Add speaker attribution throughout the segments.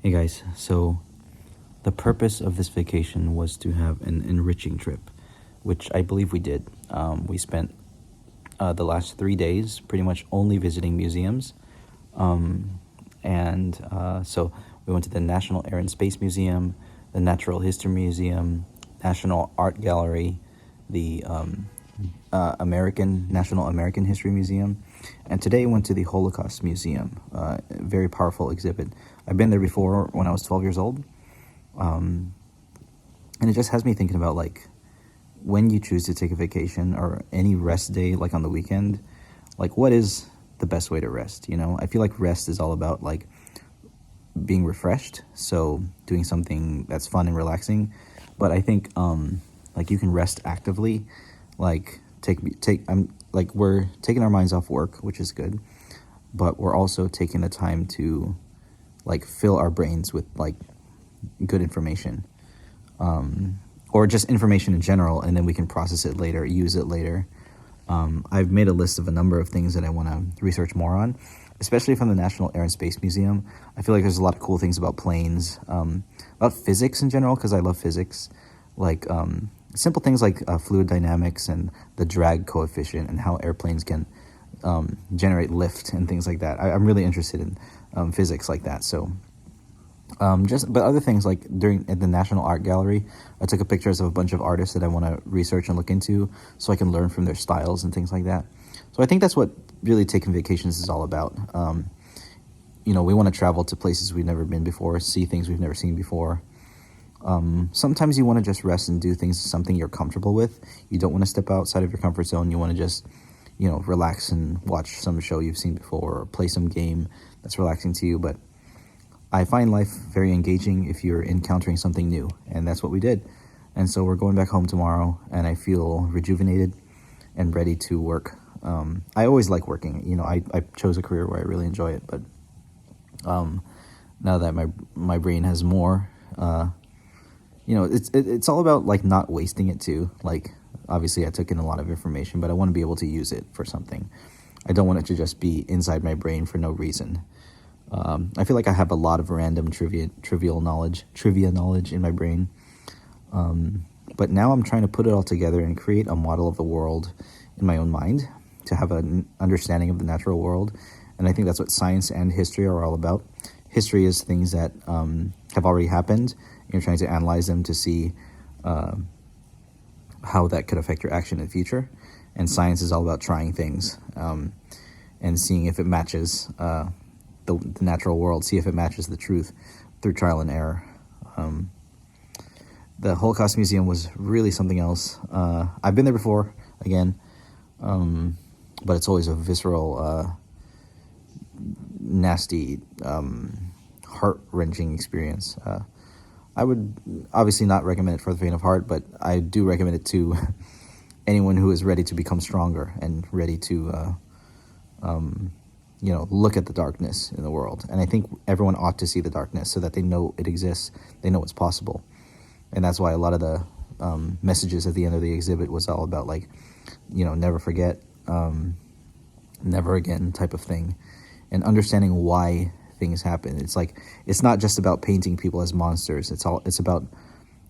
Speaker 1: Hey guys, so the purpose of this vacation was to have an enriching trip, which I believe we did. We spent the last 3 days pretty much only visiting museums. So we went to the National Air and Space Museum, the Natural History Museum, National Art Gallery, the National American History Museum, and today went to the Holocaust Museum. A very powerful exhibit. I've been there before when I was 12 years old, and it just has me thinking about like when you choose to take a vacation or any rest day, like on the weekend, like what is the best way to rest? You know, I feel like rest is all about like being refreshed, so doing something that's fun and relaxing. But I think like you can rest actively, like we're taking our minds off work, which is good, but we're also taking the time to like fill our brains with like good information, or just information in general, and then we can process it later, use it later. I've made a list of a number of things that I want to research more on, especially from the National Air and Space Museum. I feel like there's a lot of cool things about planes, about physics in general, because I love physics, like simple things like fluid dynamics and the drag coefficient and how airplanes can generate lift and things like that. I'm really interested in physics like that. So but other things like at the National Art Gallery, I took pictures of a bunch of artists that I want to research and look into so I can learn from their styles and things like that. So I think that's what really taking vacations is all about. We want to travel to places we've never been before, see things we've never seen before. Sometimes you want to just rest and do something you're comfortable with. You don't want to step outside of your comfort zone. You want to just, relax and watch some show you've seen before or play some game that's relaxing to you. But I find life very engaging if you're encountering something new, and that's what we did. And so we're going back home tomorrow, and I feel rejuvenated and ready to work. I always like working. I chose a career where I really enjoy it, but now that my brain has more, it's all about like not wasting it too. Like obviously I took in a lot of information, but I want to be able to use it for something. I don't want it to just be inside my brain for no reason. I feel like I have a lot of random trivia knowledge in my brain. But now I'm trying to put it all together and create a model of the world in my own mind to have an understanding of the natural world. And I think that's what science and history are all about. History is things that have already happened. You're trying to analyze them to see how that could affect your action in the future. And science is all about trying things and seeing if it matches the natural world, see if it matches the truth through trial and error. The Holocaust Museum was really something else. I've been there before, again, but it's always a visceral, nasty, heart-wrenching experience. I would obviously not recommend it for the faint of heart, but I do recommend it to anyone who is ready to become stronger and ready to look at the darkness in the world. And I think everyone ought to see the darkness so that they know it exists, they know it's possible. And that's why a lot of the messages at the end of the exhibit was all about like, never forget, never again type of thing, and understanding why things happen. It's like, it's not just about painting people as monsters. It's about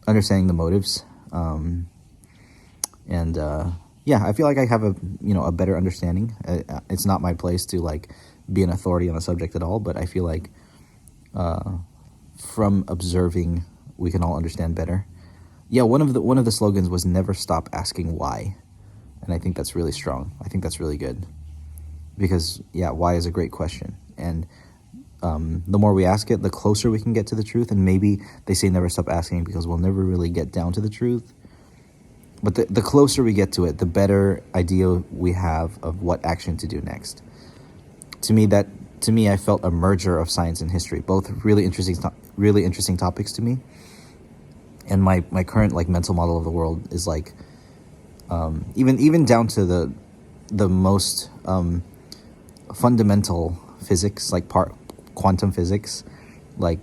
Speaker 1: understanding the motives. I feel like I have a better understanding. It's not my place to like be an authority on the subject at all, but I feel like from observing, we can all understand better. Yeah, one of the slogans was never stop asking why, and I think that's really strong. I think that's really good because why is a great question, and the more we ask it, the closer we can get to the truth. And maybe they say never stop asking because we'll never really get down to the truth. But the closer we get to it, the better idea we have of what action to do next. To me, I felt a merger of science and history, both really interesting topics to me. And my current like mental model of the world is like, even down to the most fundamental physics, like quantum physics, like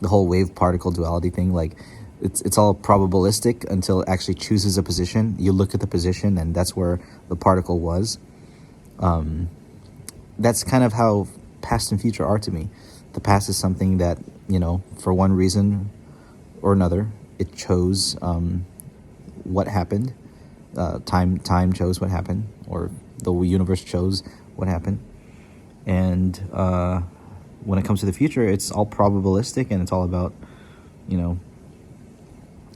Speaker 1: the whole wave particle duality thing, like. It's all probabilistic until it actually chooses a position. You look at the position, and that's where the particle was. That's kind of how past and future are to me. The past is something that, for one reason or another, it chose what happened. Time chose what happened, or the universe chose what happened. And when it comes to the future, it's all probabilistic, and it's all about,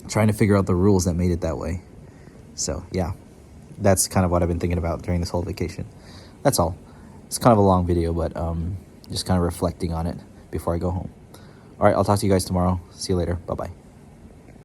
Speaker 1: trying to figure out the rules that made it that way. So, yeah, that's kind of what I've been thinking about during this whole vacation. That's all. It's kind of a long video, but just kind of reflecting on it before I go home. All right, I'll talk to you guys tomorrow. See you later. Bye-bye.